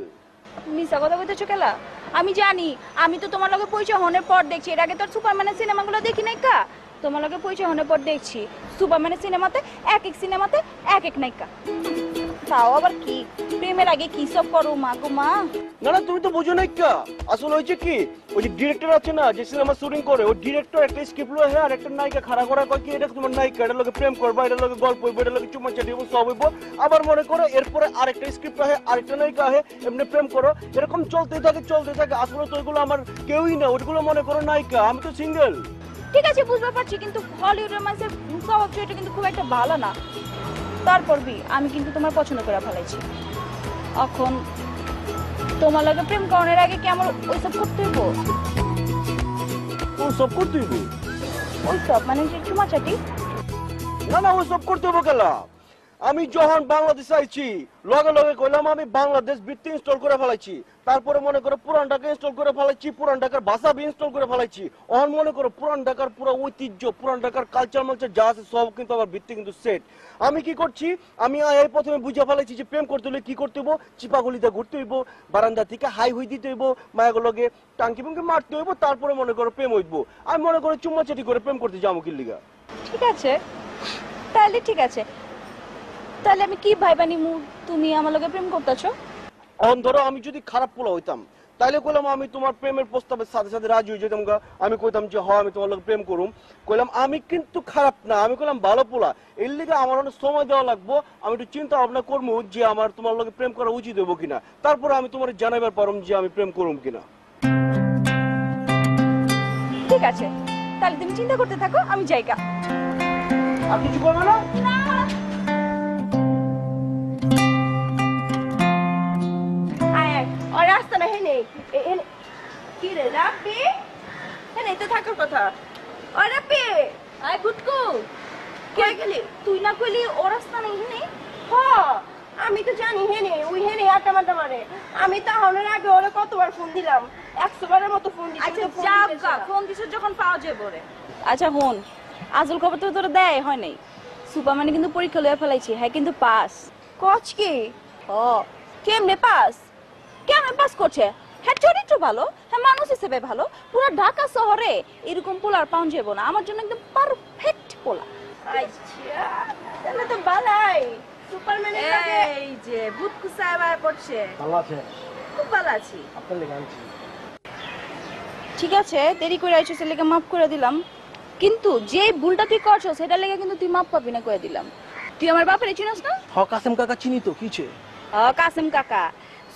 মিশা কথা কইতেছো কেলা? আমি জানি, আমি তো তোমার লগে পরিচয় হওয়ার পর দেখছি, এর আগে তোর সুপারম্যানের সিনেমাগুলো দেখি নাই কা, তোমার লগে পরিচয় হওয়ার পর দেখছি সুপারম্যানের সিনেমাতে এক এক সিনেমাতে এক এক নায়িকা। তাও আবার কি প্রেমের আগে কি সব করো মা গো মা। না না তুমি তো বুঝো নাই কা, আসলে হয়েছে কি, ওই যে ডিরেক্টর আছে না যে সিনেমা শুটিং করে, ওই ডিরেক্টর একটা স্ক্রিপ্ট লয় আর একটা নায়িকা খাড়া করা কয় কি এটা তোমার নায়িকা, এটার লগে প্রেম করবা, এটার লগে গল্প হইব, এটার লগে চুমা চাটি হইব, সব হইব। আবার মনে করো এরপরে আরেকটা স্ক্রিপ্ট আহে, আরেকটা নায়িকা আহে, এমনি প্রেম করো, এরকম চলতে থাকে। আসলে তো ওইগুলো আমার কেউই না, ওইগুলো মনে করো নায়িকা, আমি তো সিঙ্গেল। ঠিক আছে বুঝতে পারছি, কিন্তু হলিউডের মানুষের স্বভাব চরিত্র কিন্তু খুব একটা ভালো না। তারপর আমি কিন্তু তোমার পছন্দ করে ফেলাইছি। এখন তোমার লগে প্রেম করার আগে কি আমার ওইসব করতে হইব? ও সব করতে হইব? ওইসব মানে যে চুমাচাটি? না না ও সব করতে হইব কেলা? আমি যখন বাংলাদেশ আইছি লগে লগে কইলাম আমি বাংলাদেশ ভিত্তি ইনস্টল করে ফেলাইছি, তারপরে মনে করো পুরান ঢাকা ইনস্টল করে ফেলাইছি, পুরান ঢাকার ভাষা ইনস্টল করে ফেলাইছি। অন মনে করো পুরান ঢাকার পুরো ঐতিহ্য, পুরান ঢাকার কালচার মালচার যা আছে সব কিন্তু আমার ভিত্তি কিন্তু সেট। আমি কি করছি, আমি এই প্রথমে বুঝে ফেলাইছি যে প্রেম করতে হলে কি করতে হইব, চিপাগুলিতে ঘুরতে হইব, বারান্দা থেকে হাই হই দিতে হইব, মায়াগুলোকে টাঙ্কি পুঙ্কি মারতে হইব, তারপরে মনে করো প্রেম হইব। আমি মনে করো চুম্মাচাটি করে প্রেম করতে যাবো কি লিগা। ঠিক আছে, তাহলে ঠিক আছে। তাহলে আমি কি ভাইবা নিমু তুমি আমার লগে প্রেম করতেছো? অন ধরো আমি যদি খারাপ পোলা হইতাম তাইলে কইলাম আমি তোমার প্রেমের প্রস্তাবের সাথে সাথে রাজি হয়ে যেতাম গা। আমি কইতাম যে হ্যাঁ আমি তোমার লগে প্রেম করুম, কইলাম আমি কিন্তু খারাপ না, আমি কইলাম ভালো পোলা, এর লিগে আমার অনেক সময় দেওয়া লাগবো, আমি একটু চিন্তা ভাবনা করবো যে আমার তোমার লগে প্রেম করা উচিত হইব কিনা, তারপরে আমি তোমার জানাইবার পারম যে আমি প্রেম করুম কিনা। ঠিক আছে, তাহলে তুমি চিন্তা করতে থাকো, আমি যাইগা। আর কিছু করবে না? আর রাস্তা না হেনে কি রে রাব্বি, হেনে তো থাকার কথা। ও রাব্বি, আয় গুটকু, কে গেলি? তুই না কইলি ও রাস্তা নেই হেনে? হ, আমি তো জানি হেনে, ওই হেনে আটা মাটা মারে। আমি তাহলে আগে ওরে কতবার ফোন দিলাম, 100 বারের মতো ফোন দিছি। আচ্ছা যাও, ফোন দিছো যখন পাওয়া যাবে রে। আচ্ছা হন, আজল খবর তো তোর দেয় হয় নাই, সুপারম্যানে কিন্তু পরীক্ষা লইয়া ফেলাইছি, হ্যাঁ কিন্তু পাস। কচ কি? ও কেমনে পাস? কেমনে পাস করছে? হ্যাঁ চরিত্র ভালো, হ্যাঁ মানুষ হিসেবে ভালো, পুরো ঢাকা শহরে এরকম পোলার পাউন যাবো না, আমার জন্য একদম পারফেক্ট পোলা। আচ্ছা তাহলে তো ভালোই। সুপারম্যানের লাগে এই যে বুটকু সাহেব আয় পড়ছে। ভালো আছে? খুব ভালো আছি। আপনার লেগে আনছি। ঠিক আছে, দেরি করে আইছো সেটাকে মাফ করে দিলাম, কিন্তু যে ভুলটা তুই করছো সেটা লেগে কিন্তু তুই মাফ পাবি না করে দিলাম। তুই আমার বাপের চিনিস না? হ কাসেম কাকা চিনি তো, কিছে? কাসেম কাকা,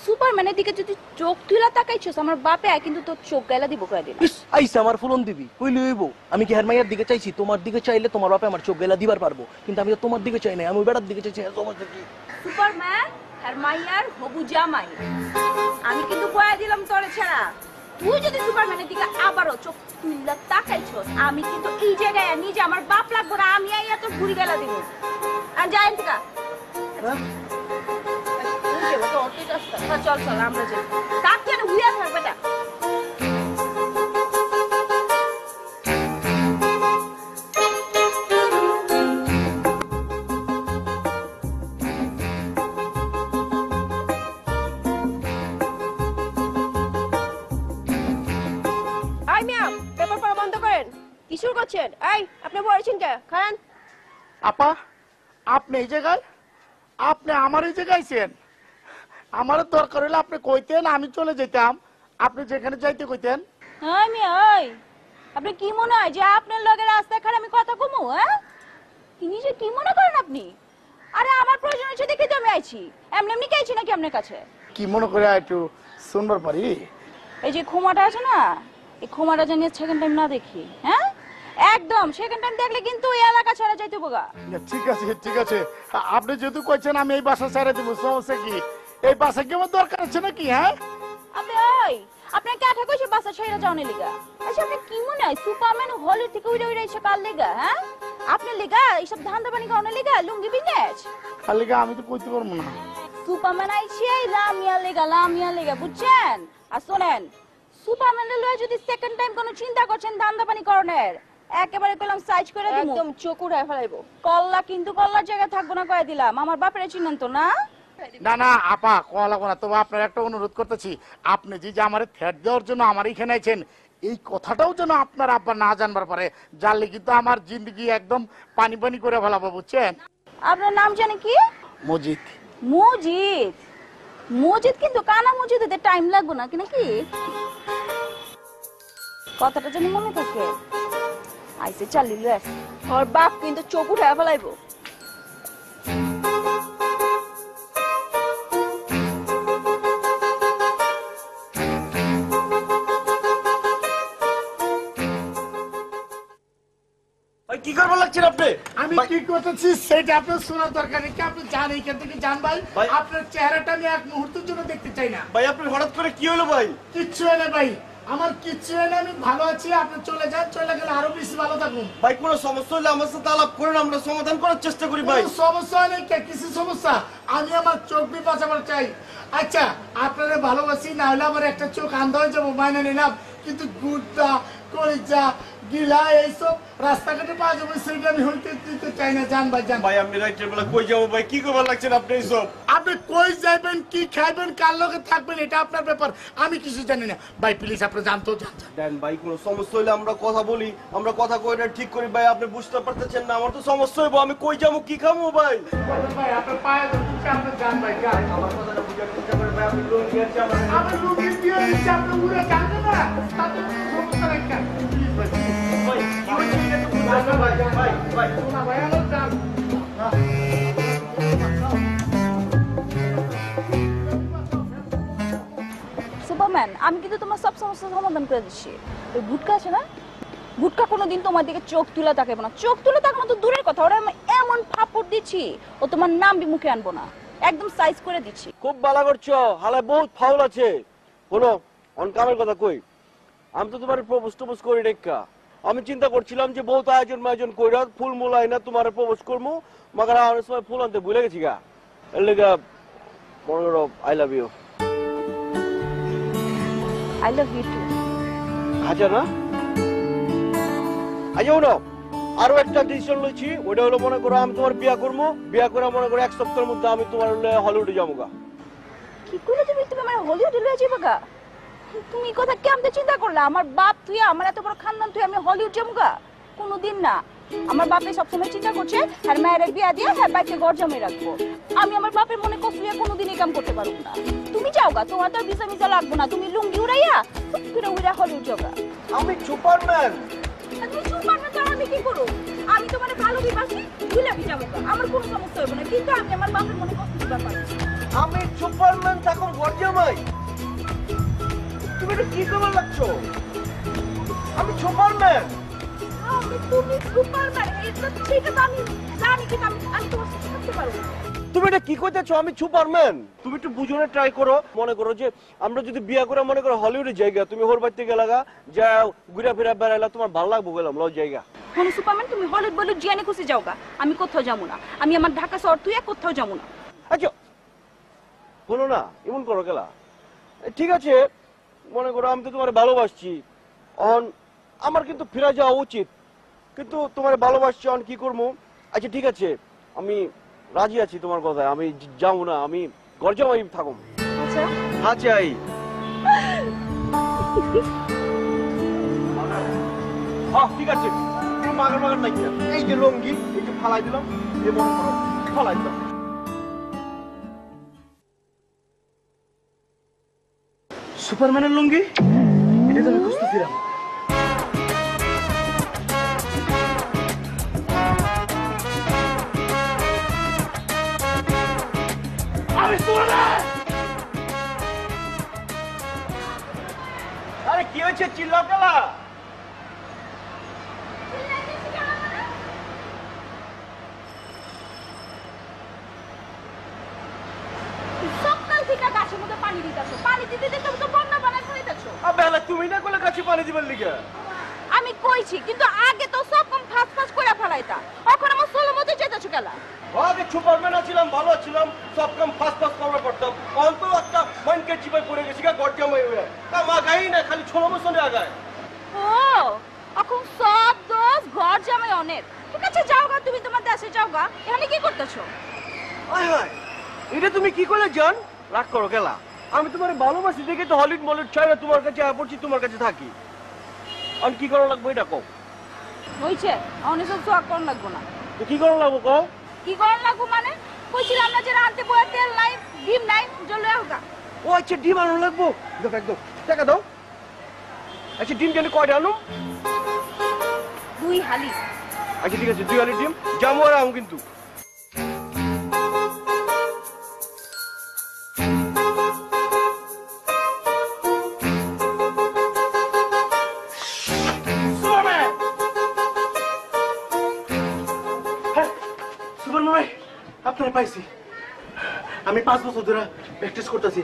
সুপারম্যানের দিকে যদি চোখ তুইলা তাকাইছস আমার বাপে কিন্তু তোর চোখ গাইলা দিব করে দিলাম। ইস আইসা আমার ফুলন দিবি, কইলে হইব? আমি কি হেরমাইয়ার দিকে চাইছি? তোমার দিকে চাইলে তোমার বাপে আমার চোখ গেলা দিবার পারবো, কিন্তু আমি তো তোমার দিকে চাই না, আমি ওই বেড়ার দিকে চাইছি। সমস্যা কি? সুপারম্যান আর মাইয়ার হবু জামাই আমি কিন্তু কয়া দিলাম তোরে ছাড়া। তুই যদি সুপারম্যানের দিকে আবারও চোখ তুইলা তাকাইছস আমি কিন্তু এই জায়গায় নিজে আমার বাপ লাগবো না, আমি আইয়া তোর ঘুরি গেলা দিব। আর যাই থেকে চল চল আমরা যাই, তার কেন হুইয়া থাকবে না। আই মিয়া, পেপার পড়া বন্ধ করেন। কি শুরু করছেন? এই আপনি বলেছেন কে? খান। আপা আপনি এই জায়গায়, আপনি আমার এই জায়গায় আইছেন? আমার দরকার হলে আপনি কইতেন, আমি চলে যেতাম, আপনি যেখানে যাইতে কইতেন। আমি ওই আপনি কি মনে হয় যে আপনার লগে রাস্তায় খারাপ আমি কথা কমু? হ্যাঁ কি নিজে কি মনে করেন আপনি? আরে আমার প্রয়োজন হচ্ছে দেখে তো আমি আইছি, এমনি এমনি কে আইছি নাকি আপনার কাছে? কি মনে করে একটু শুনবার পারি? এই যে ক্ষমাটা আছে না, এই ক্ষমাটা জানি সেকেন্ড টাইম না দেখি। হ্যাঁ একদম সেকেন্ড টাইম দেখলে কিন্তু এই এলাকা ছাড়া যাইতে বোগা। ঠিক আছে ঠিক আছে, আপনি যেহেতু কইছেন আমি এই বাসা ছেড়ে দিব, সমস্যা কি? এই বাসা কি আমার দরকার আছে নাকি? হ্যাঁ আপনি ওই আপনার কাঠা কইছে বাসা ছেড়ে যাওনে লিগা? আচ্ছা আপনি কি মনে হয় সুপারম্যান হলিউড থেকে উড়ে উড়ে এসে কার লিগা? হ্যাঁ আপনার লিগা এইসব ধান্দা পানি খাওয়ানোর লিগা, লুঙ্গি বিজনেস খালি আমি তো কইতে পারবো না। সুপারম্যান আইছে লামিয়া লেগা বুঝছেন? আর শোনেন, সুপারম্যানের লয়ে যদি সেকেন্ড টাইম কোনো চিন্তা করছেন ধান্দা পানি করণের, একেবারে কলম সাইজ করে দিমু, একদম চোখ উড়ায় ফেলাইবো। কল্লা কিন্তু কল্লার জায়গায় থাকবো না কয়ে দিলাম। আমার বাপেরে চিনেন তো না? না না আপা কোয়া লাগবো না, তবে আপনার একটা অনুরোধ করতেছি, আপনি যে আমার থ্রেট দেওয়ার জন্য আমার এখানে আছেন এই কথাটাও যেন আপনার আব্বা না জানবার পারে, জানলে কিন্তু আমার জিন্দগি একদম পানি পানি করে ফেলাবো, বুঝছেন? আপনার নাম জানে কি? মজিদ। মজিদ? মজিদ কিন্তু কানা মজিদ হতে টাইম লাগবে না কি নাকি? কথাটা যেন মনে থাকে। আইসে চালিল আসে ওর বাপ কিন্তু চোখ উঠায় ফেলাইবো। কি করবার লাগছেন আপনি? আমি কি করতেছি সেটা আপনার শোনার দরকার নেই, আপনি জান এইখান থেকে যান ভাই। আপনার চেহারাটা আমি এক মুহূর্তের জন্য দেখতে চাই না ভাই আপনার হঠাৎ করে কি হলো ভাই? কিচ্ছু হয় না ভাই, আমার কিচ্ছু হয় না, আমি ভালো আছি। আপনি চলে যান, চলে গেলে আরো বেশি ভালো থাকুন। ভাই কোনো সমস্যা হলে আমার সাথে আলাপ করেন, আমরা সমাধান করার চেষ্টা করি ভাই। কোনো সমস্যা নেই, কিছু সমস্যা আমি আমার চোখ বি বাঁচাবার চাই। আচ্ছা আপনারা ভালোবাসি, না হলে আমার একটা চোখ আন্ধা হয়ে যাবো, মাইনে নিলাম। কিন্তু গুড়টা কলিজা গিলা এইসব রাস্তাঘাটে পাওয়া যাবে, সেটা আমি হইতে দিতে চাই না। জান ভাই জান। ভাই আপনি রাইটের বেলা কই যাবো ভাই, কি করবার লাগছেন আপনি এইসব? আপনি কই যাবেন, কি খাইবেন, কার লগে থাকবেন, এটা আপনার ব্যাপার, আমি কিছু জানি না। ভাই প্লিজ আপনি জানতো যান। দেন ভাই কোনো সমস্যা হলে আমরা কথা বলি, আমরা কথা কইটা ঠিক করি ভাই। আপনি বুঝতে পারতেছেন না আমার তো সমস্যা হইব, আমি কই যাবো কি খাবো ভাই? ভাই আপনার পায়ে ধরছি, আপনি জান ভাই যান। আমার কথাটা বুঝার চেষ্টা করেন ভাই, আপনি লোন দিয়েছে আমার। আমি লুকিয়ে দিয়ে দিচ্ছি, আপনি উড়ে জানবেন না, তাতে কোনো সমস্যা নাই। প্লিজ ভাই ভাই কি হচ্ছে এটা তো বুঝাবেন ভাই। ভাই ভাই না ভাই আমার জান। সুপারম্যান, আমি কিন্তু তোমার সব সমস্যার সমাধান করে দিচ্ছি। ওই গুটকা আছে না, গুটকা কোনোদিন তোমার দিকে চোখ তুলে তাকাবো না। চোখ তুলে তাকানো তো দূরের কথা, ওরা আমি এমন ফাপড় দিচ্ছি ও তোমার নাম মুখে আনবো না, একদম সাইজ করে দিচ্ছি। খুব ভালো করছো, হালে বহুত ফাউল আছে। শোনো অন কামের কথা কই, আমি তো তোমার প্রপোজ টপোজ করি রেখা। আমি চিন্তা করছিলাম যে বহুত আয়োজন কইরা ফুল মুলাই না তোমার প্রপোজ করবো, মাগার আমার সময় ফুল আনতে ভুলে গেছি গা। এর লেগা মনে করো I love you. I love you too. আচ্ছা না আচ্ছা শোনো, আরো একটা ডিসিশন লইছি, ওটা হলো মনে করো আমি তোমার বিয়া করবো, বিয়া করে মনে করো 1 সপ্তাহের মধ্যে আমি তোমার হলিউডে যাবো গা। কি করে তুমি আমার হলিউডে লয়ে যাবে গা? তুমি কথা কেমনে চিন্তা করলা? আমার বাপ তুই, আমার এত বড় খানদান তুই, আমি হলিউড যাবো গা? কোনোদিন না। আমার বাপে সবসময় চিন্তা করছে আর মায়ের বিয়া দিয়ে হ্যাঁ বাইকে ঘর জমে রাখবো। আমি আমার বাপের মনে কষ্ট দিয়ে কোনোদিন এই কাম করতে পারবো না। তুমি যাও গা, তোমার তো ভিসা মিসা লাগবো না, তুমি লুঙ্গি উড়াইয়া তুই উড়া হলিউড যাও গা। আমি সুপারম্যান। তুমি সুপারম্যান তো আমি কি করব? আমি তোমার ভালো বিবাসী ভুলে যাবো গা, আমার কোনো সমস্যা হবে না। কিন্তু আমি আমার বাপের মনে কষ্ট দিতে পারবো না। আমি সুপারম্যান তখন ঘর জামাই, তুমি এটা কি করবার লাগছো? আমি সুপারম্যান। তুমি সুপারম্যান, এটা ঠিক আছে, আমি জানি কিন্তু আমি তোমার সাথে থাকতে পারবো না। তুমি এটা কি করতেছো? আমি সুপারম্যান। তুমি একটু বুঝনে ট্রাই করো। মনে করো যে আমরা যদি বিয়া করে মনে করো হলিউডে জায়গা, তুমি হোর বাড়িতে গেলাগা, যা ঘুরা ফিরা বেড়াইলা, তোমার ভালো লাগবো গেলাম ল জায়গা। মানে সুপারম্যান তুমি হলিউড বলিউড জিয়ানে খুশি যাও গা, আমি কোথাও যাবো না। আমি আমার ঢাকা শহর তুই কোথাও যাবো না। আচ্ছা বলো না এমন করো গেলা, ঠিক আছে মনে করো আমি তো তোমার ভালোবাসছি, আমার কিন্তু ফিরে যাওয়া উচিত, কিন্তু তোমার ভালোবাসছি অন কি করবো? আচ্ছা ঠিক আছে আমি রাজি আছি তোমার কথায়, আমি যাবো না, আমি ঘর জামাই থাকো। আচ্ছা হ্যাঁ চাই। ঠিক আছে মাগার মাগার নাই, এই যে লঙ্গি এই যে ফালাই দিলাম, এই মনে করো ফালাই দিলাম। সুপারম্যানের লুঙ্গি, এটা তো আমি খুঁজতেছিলাম। আরে কি হয়েছে চিল্লাও কেলা? সকাল থেকে গাছের মধ্যে পানি দিতেছো, পানি দিতে দিতে তো বন্যা বানায় ফেলতেছো। আবেলা তুমি না করলে গাছে পানি দিবার লিগা? আমি কইছি কিন্তু আগে তো সব কম ফাস ফাস করে ফেলাইতা, এখন আমার সোলো মতো যেতেছো কেলা? আগে সুপারম্যান ছিলাম, ভালো ছিলাম, সব কাম ফাস্ট ফাস্ট করা করতাম, অন্ত একটা মাইনকে চিপাই পড়ে গেছি গা ঘর জামাই হয়ে। কাম আগাই না, খালি 6 বছরে আগায়। ও এখন সব দোষ ঘর জামাই অনেক। ঠিক আছে যাও গা, তুমি তোমার দেশে যাও গা, এখানে কি করতেছো? আয় হায় এটা তুমি কি করলে জান? রাগ করো গেলা, আমি তোমার ভালোবাসি দেখে তো হলিউড মলিউড ছাড়া তোমার কাছে পড়ছি, তোমার কাছে থাকি। আমি কি করা লাগবে এটা কও? হইছে অনেক সব সোয়াগ কর লাগবো না। তো কি করা লাগবো কও? কি করার লাগবো মানে কইছিলাম না যে রাতে বয়ে তেল নাই ডিম নাই জলে হোগা। ও আচ্ছা ডিম আনো লাগবো, দেখো একদম টাকা দাও। আচ্ছা ডিম জানি কয়টা আনো? 2 হালি। আচ্ছা ঠিক আছে 2 হালি ডিম জামু আর আম কিন্তু। আপনার পাইছি, আমি 5 বছর ধরে প্র্যাকটিস করতেছি,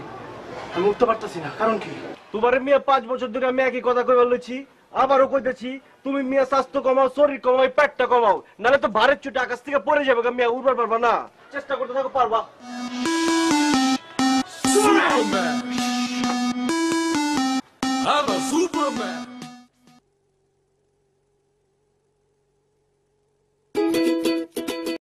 আমি উঠতে পারতেছি না, কারণ কি? তোমার মিয়া 5 বছর ধরে আমি একই কথা কই বলছি, আবারও কইতেছি, তুমি মিয়া স্বাস্থ্য কমাও, শরীর কমাও, পেটটা কমাও, নালে তো ভারের চুটি আকাশ থেকে পড়ে যাবে, মিয়া উড়বার পারবা না। চেষ্টা করতে থাকো, পারবা। Superman. I'm a Superman.